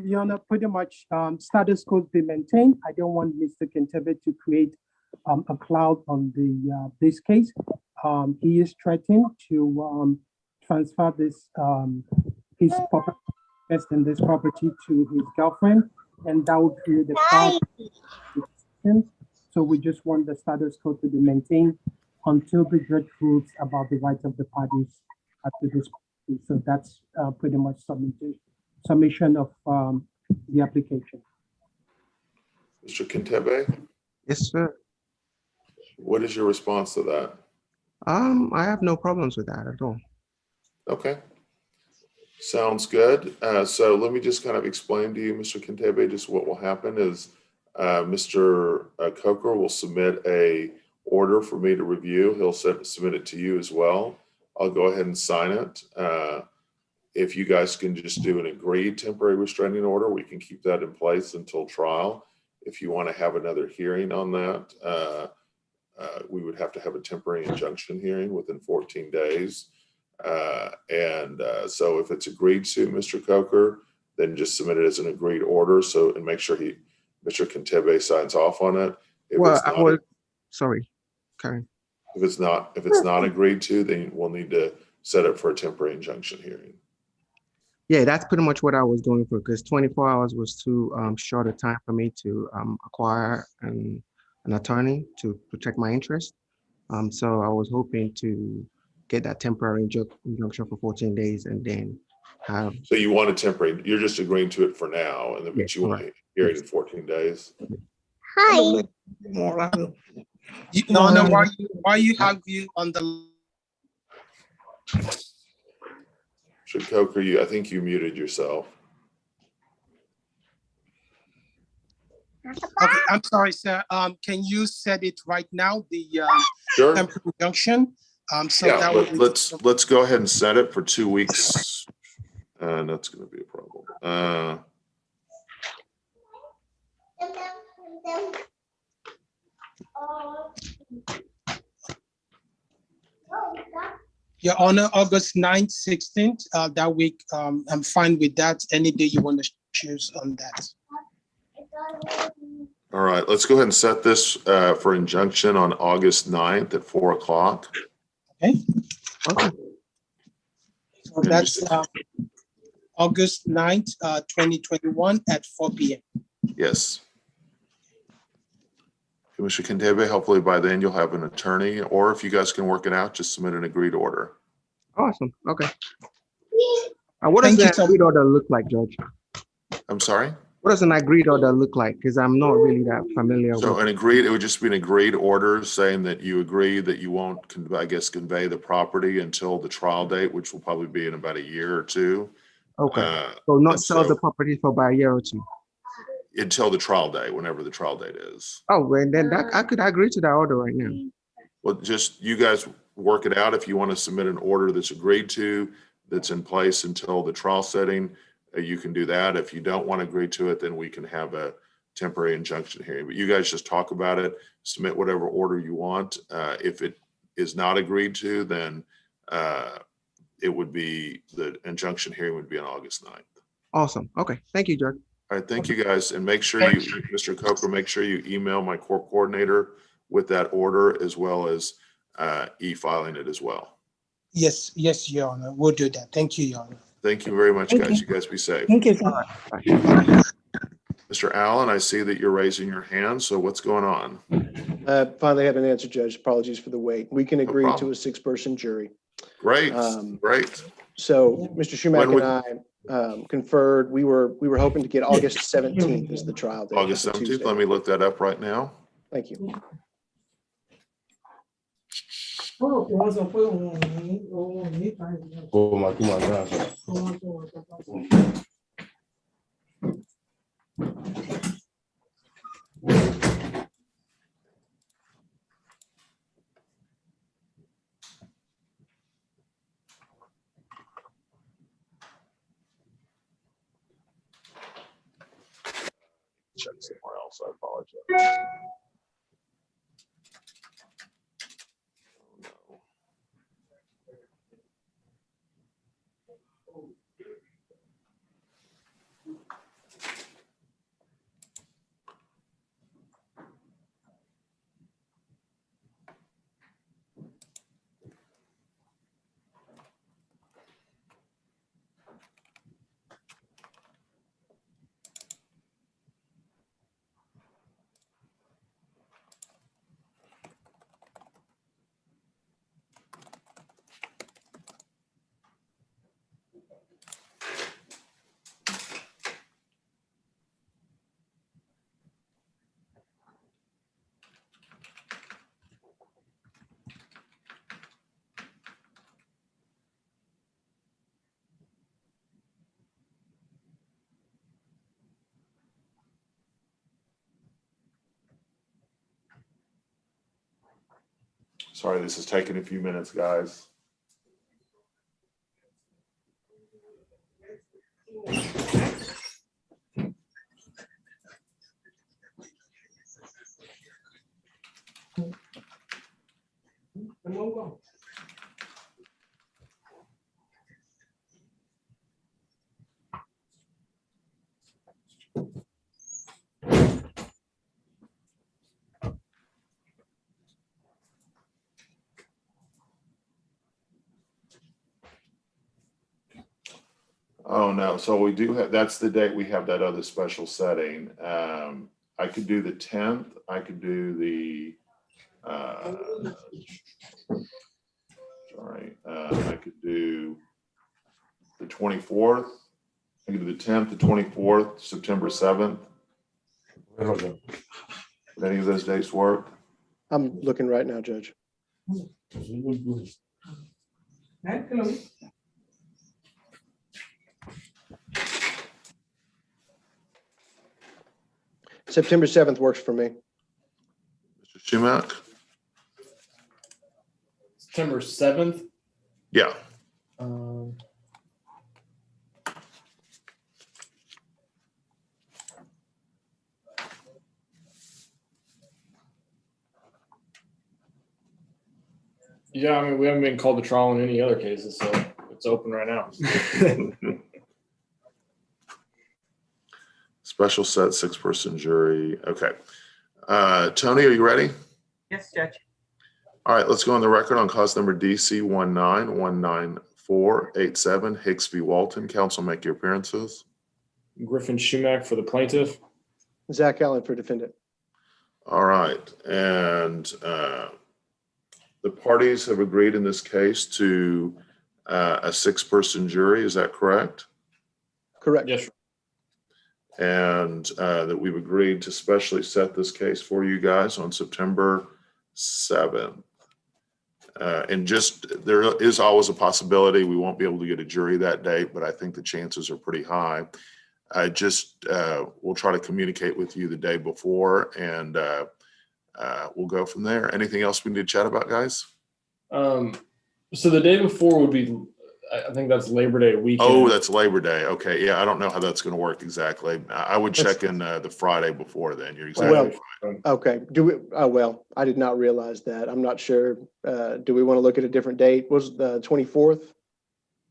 Your Honor, pretty much status quo be maintained. I don't want Mr. Kentebe to create a cloud on the this case. He is threatening to transfer this his property, invest in this property to his girlfriend, and that would create a cloud. So we just want the status quo to be maintained until the judge rules about the rights of the parties to this property. So that's pretty much summation of the application. Mr. Kentebe? Yes, sir. What is your response to that? I have no problems with that at all. Okay. Sounds good. So let me just kind of explain to you, Mr. Kentebe, just what will happen is Mr. Coker will submit a order for me to review. He'll submit it to you as well. I'll go ahead and sign it. If you guys can just do an agreed temporary restraining order, we can keep that in place until trial. If you want to have another hearing on that, we would have to have a temporary injunction hearing within 14 days. So if it's agreed to, Mr. Coker, then just submit it as an agreed order. So, and make sure Mr. Kentebe signs off on it. Sorry, Karen. If it's not agreed to, then we'll need to set up for a temporary injunction hearing. Yeah, that's pretty much what I was going for, because 24 hours was too short a time for me to acquire an attorney to protect my interest. So I was hoping to get that temporary injunction for 14 days and then have. So you want a temporary, you're just agreeing to it for now, and then but you want a hearing in 14 days? Hi. No, why you have you on the. Mr. Coker, I think you muted yourself. Okay, I'm sorry, sir. Can you set it right now? The Sure. temporary injunction. So Yeah, that let's go ahead and set it for 2 weeks. That's going to be a problem. Your Honor, August 9th, 16th, that week, I'm fine with that. Any day you want to choose on that. All right, let's go ahead and set this for injunction on August 9th at 4 o'clock. Okay. So that's August 9th, 2021 at 4 p.m. Yes. Mr. Kentebe, hopefully by then you'll have an attorney, or if you guys can work it out, just submit an agreed order. Awesome. Okay. What does that agreed order look like, Judge? I'm sorry? What does an agreed order look like? Because I'm not really that familiar with. So it would just be an agreed order saying that you agree that you won't, I guess, convey the property until the trial date, which will probably be in about a year or two. Okay. So not sell the property for about a year or two. Until the trial day, whenever the trial date is. Oh, well, then I could agree to that order right now. Well, just you guys work it out. If you want to submit an order that's agreed to, that's in place until the trial setting, you can do that. If you don't want to agree to it, then we can have a temporary injunction hearing. But you guys just talk about it, submit whatever order you want. If it is not agreed to, then it would be, the injunction hearing would be on August 9th. Awesome. Okay. Thank you, Judge. All right, thank you guys. And make sure you, Mr. Coker, make sure you email my court coordinator with that order as well as e-filing it as well. Yes, yes, Your Honor. We'll do that. Thank you, Your Honor. Thank you very much, Thank guys. you. You guys be safe. Thank you, sir. Mr. Allen, I see that you're raising your hand. So what's going on? Finally had an answer, Judge. Apologies for the wait. We can agree to problem. a 6-person jury. Great, great. So Mr. Schumack When and I conferred. We were hoping to get August 17th as the trial date. August 17th. Let me look that up right now. Thank you. Check somewhere else. I apologize. Sorry, this is taking a few minutes, guys. Oh, no. So we do have, that's the date we have that other special setting. I could do the 10th. I could do the, I could do the 24th. I could do the 10th, the 24th, September 7th. Would any of those dates work? I'm looking right now, Judge. September 7th works for me. Mr. Schumack? September 7th? Yeah. Yeah, I mean, we haven't been called to trial in any other cases, so it's open right now. Special set 6-person jury. Okay. Tony, are you ready? Yes, Judge. All right, let's go on the record on cause number DC 1919487, Hicks v. Walton. Counsel, make your appearances. Griffin Schumack for the plaintiff. Zach Allen for defendant. All right, and the parties have agreed in this case to a 6-person jury. Is that correct? Correct. Yes, sir. And that we've agreed to specially set this case for you guys on September 7th. And just, there is always a possibility we won't be able to get a jury that date, but I think the chances are pretty high. We'll try to communicate with you the day before, and we'll go from there. Anything else we need to chat about, guys? So the day before would be, I think that's Labor Day weekend. Oh, that's Labor Day. Okay. Yeah, I don't know how that's going to work exactly. I would check in the Friday before then. You're exactly right. Okay. Do we? Oh, well, I did not realize that. I'm not sure. Do we want to look at a different date? Was the 24th?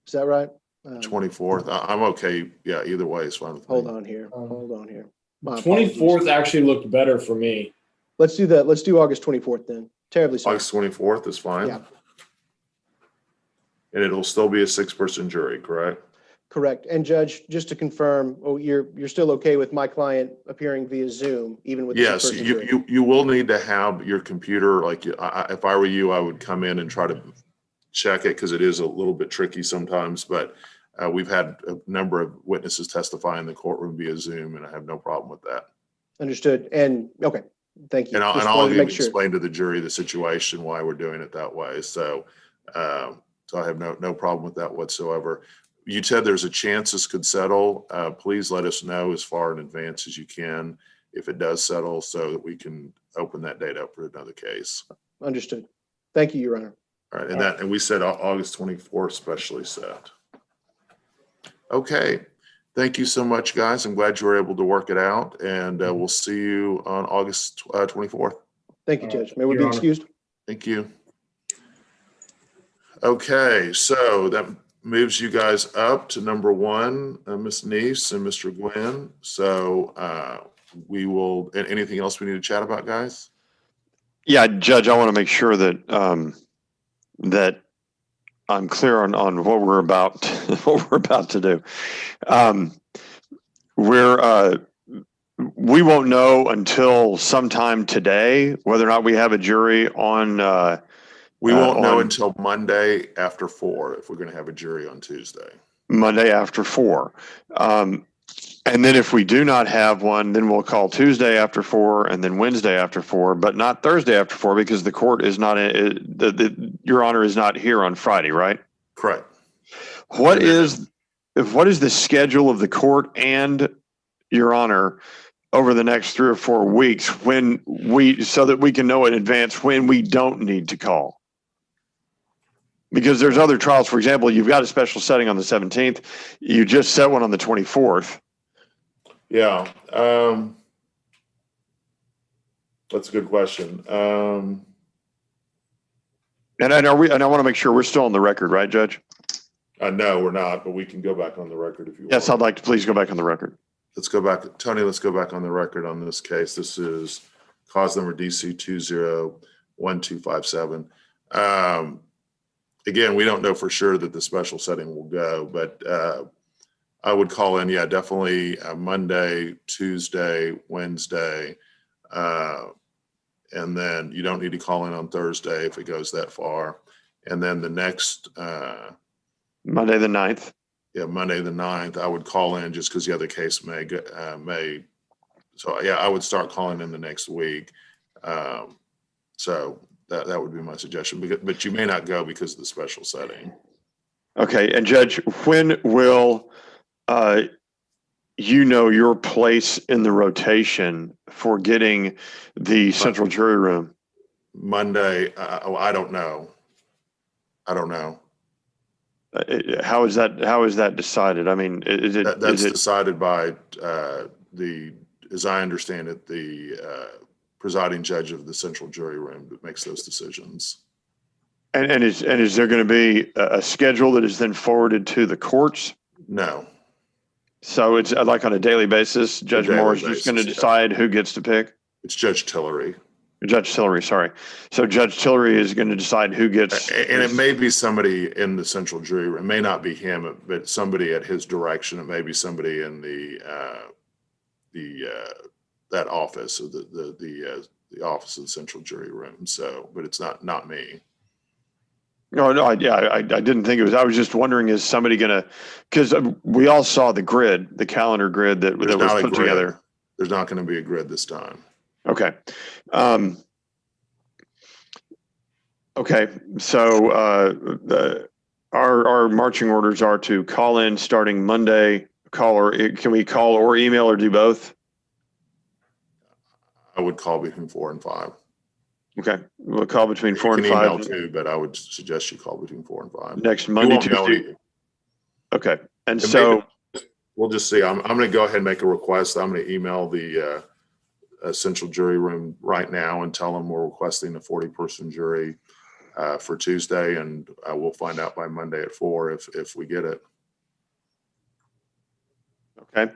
Is that right? 24th. I'm okay. Yeah, either way is fine with me. Hold on here. Hold on here. My 24th apologies. actually looked better for me. Let's do that. Let's do August 24th then. Terribly sorry. August 24th is fine. Yeah. And it'll still be a 6-person jury, correct? Correct. And Judge, just to confirm, you're still okay with my client appearing via Zoom, even with the Yes, six-person jury? you will need to have your computer, like if I were you, I would come in and try to check it because it is a little bit tricky sometimes, but we've had a number of witnesses testify in the courtroom via Zoom, and I have no problem with that. Understood. And okay, thank you. And Just I'll wanted to even make sure. explain to the jury the situation, why we're doing it that way. So, so I have no problem with that whatsoever. You said there's a chance this could settle. Please let us know as far in advance as you can if it does settle, so that we can open that date up for another case. Understood. Thank you, Your Honor. All right, and we said August 24th specially set. Okay, thank you so much, guys. I'm glad you were able to work it out, and we'll see you on August 24th. Thank you, Judge. May we be excused? Thank you. Okay, so that moves you guys up to number 1, Ms. Neese and Mr. Gwynn. So we will, anything else we need to chat about, guys? Yeah, Judge, I want to make sure that that I'm clear on what we're about to do. We won't know until sometime today whether or not we have a jury on. We won't know until Monday after 4 if we're going to have a jury on Tuesday. Monday after 4. And then if we do not have one, then we'll call Tuesday after 4 and then Wednesday after 4, but not Thursday after 4 because the court is not, Your Honor is not here on Friday, right? Correct. What is the schedule of the court and Your Honor over the next 3 or 4 weeks so that we can know in advance when we don't need to call? Because there's other trials. For example, you've got a special setting on the 17th. You just set one on the 24th. Yeah. That's a good question. And I want to make sure we're still on the record, right, Judge? No, we're not, but we can go back on the record if you want. Yes, I'd like to please go back on the record. Let's go back. Tony, let's go back on the record on this case. This is cause number DC 201257. Again, we don't know for sure that the special setting will go, but I would call in, yeah, definitely Monday, Tuesday, Wednesday, and then you don't need to call in on Thursday if it goes that far. And then the next Monday the 9th. Yeah, Monday the 9th, I would call in just because the other case may. So yeah, I would start calling in the next week. So that would be my suggestion, but you may not go because of the special setting. Okay, and Judge, when will your place in the rotation for getting the central jury room? Monday, I don't know. How is that decided? I mean, that's decided by as I understand it, the presiding judge of the central jury room that makes those decisions. And is there going to be a schedule that is then forwarded to the courts? No. So it's like on a daily basis, Judge Moore is just going to decide who gets to pick? It's Judge Tillery. Judge Tillery, sorry. So Judge Tillery is going to decide who gets. And it may be somebody in the central jury room. It may not be him, but somebody at his direction. It may be somebody in that office, or the office of the central jury room. So, but it's not me. No, I didn't think it was. I was just wondering, is somebody going to, because we all saw the calendar grid that was put together. There's not going to be a grid this time. Okay. Okay. So our marching orders are to call in starting Monday. Can we call or email or do both? I would call between 4 and 5. Okay, we'll call between 4 and 5. Email too, but I would suggest you call between 4 and 5. Next Monday, Tuesday. Okay, and so we'll just see. I'm going to go ahead and make a request. I'm going to email the central jury room right now and tell them we're requesting a 40-person jury for Tuesday, and we'll find out by Monday at 4 if we get it. Okay.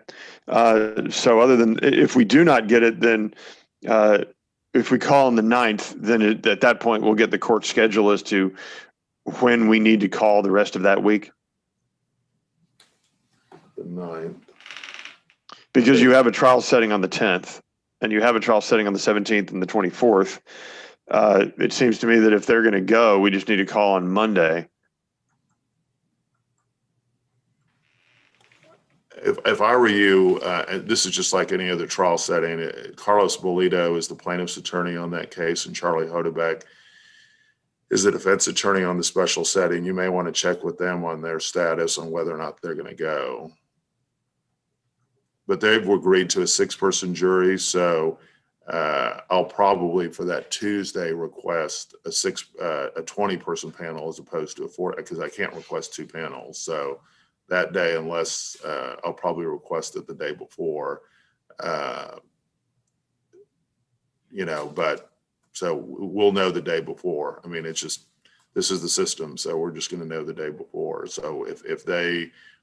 So other than, if we do not get it, then if we call on the 9th, then at that point, we'll get the court schedule as to when we need to call the rest of that week. The 9th. Because you have a trial setting on the 10th and you have a trial setting on the 17th and the 24th. It seems to me that if they're going to go, we just need to call on Monday. If I were you, and this is just like any other trial setting, Carlos Bolito is the plaintiff's attorney on that case, and Charlie Hodebeck is the defense attorney on the special setting. You may want to check with them on their status on whether or not they're going to go. But they've agreed to a 6-person jury, so I'll probably for that Tuesday request a 20-person panel as opposed to a 4, because I can't request 2 panels. So that day, unless I'll probably request it the day before, but so we'll know the day before. I mean, it's just, this is the system. So we're just going to know the day before. So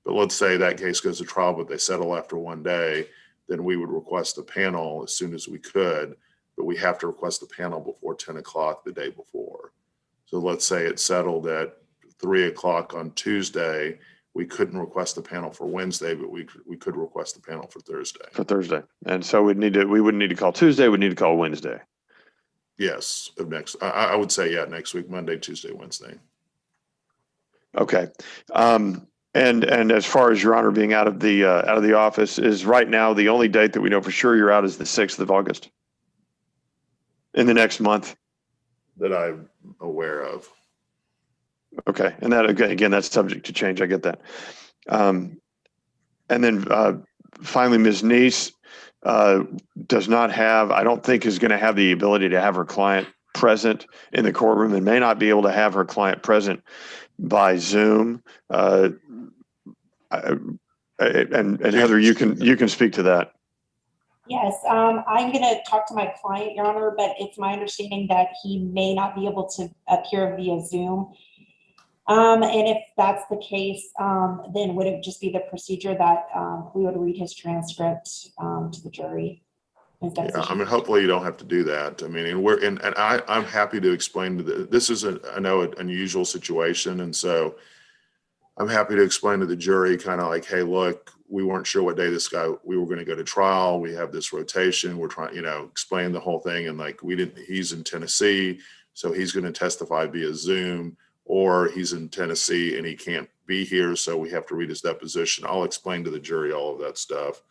but let's say that case goes to trial, but they settle after 1 day, then we would request a panel as soon as we could, but we have to request a panel before 10 o'clock the day before. So let's say it settled at 3 o'clock on Tuesday. We couldn't request the panel for Wednesday, but we could request the panel for Thursday. For Thursday. And so we wouldn't need to call Tuesday, we'd need to call Wednesday. Yes, of next, I would say, yeah, next week, Monday, Tuesday, Wednesday. Okay. And as far as Your Honor being out of the office, is right now the only date that we know for sure you're out is the 6th of August in the next month that I'm aware of. Okay. And that, again, that's subject to change. I get that. And then finally, Ms. Neese does not have, I don't think is going to have the ability to have her client present in the courtroom and may not be able to have her client present by Zoom. And Heather, you can speak to that. Yes, I'm going to talk to my client, Your Honor, but it's my understanding that he may not be able to appear via Zoom. And if that's the case, then would it just be the procedure that we would read his transcript to the jury? Yeah, I mean, hopefully you don't have to do that. I mean, and I'm happy to explain this is I know an unusual situation, and so I'm happy to explain to the jury kind of like, hey, look, we weren't sure what day we were going to go to trial. We have this rotation. We're trying, explain the whole thing, and like he's in Tennessee, so he's going to testify via Zoom. Or he's in Tennessee and he can't be here, so we have to read his deposition. I'll explain to the jury all of that stuff,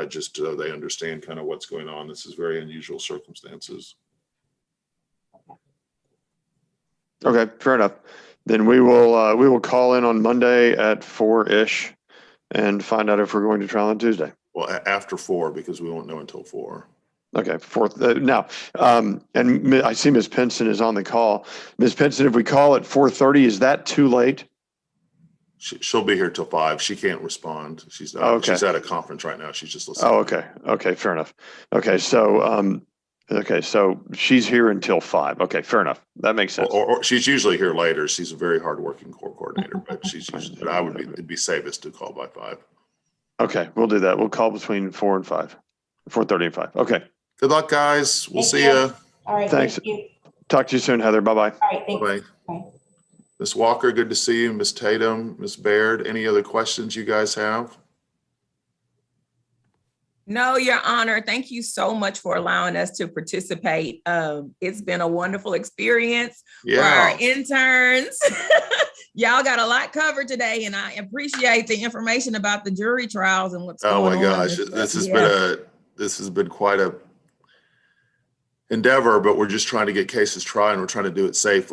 just so they understand kind of what's going on. This is very unusual circumstances. Okay, fair enough. Then we will call in on Monday at 4-ish and find out if we're going to trial on Tuesday. Well, after 4, because we won't know until 4. Okay, 4th. Now, and I see Ms. Pinson is on the call. Ms. Pinson, if we call at 4:30, is that too late? She'll be here till 5. She can't respond. She's not. Okay. She's at a conference right now. She's just listening. Oh, okay. Okay, fair enough. Okay, so so she's here until 5. Okay, fair enough. That makes sense. Or she's usually here later. She's a very hardworking court coordinator, but she's usually. But it'd be safest to call by 5. Okay, we'll do that. We'll call between 4 and 5, 4:30 and 5. Okay. Good luck, guys. We'll see you. you. All right. Thanks. Thank you. Talk to you soon, Heather. Bye-bye. All right. Thanks. Bye-bye. Bye. Ms. Walker, good to see you. Ms. Tatum, Ms. Baird, any other questions you guys have? No, Your Honor. Thank you so much for allowing us to participate. It's been a wonderful experience for our interns. Y'all got a lot covered today, and I appreciate the information about the jury trials and what's going on. Oh my gosh, this has been quite a endeavor, but we're just trying to get cases tried and we're trying to do it safely.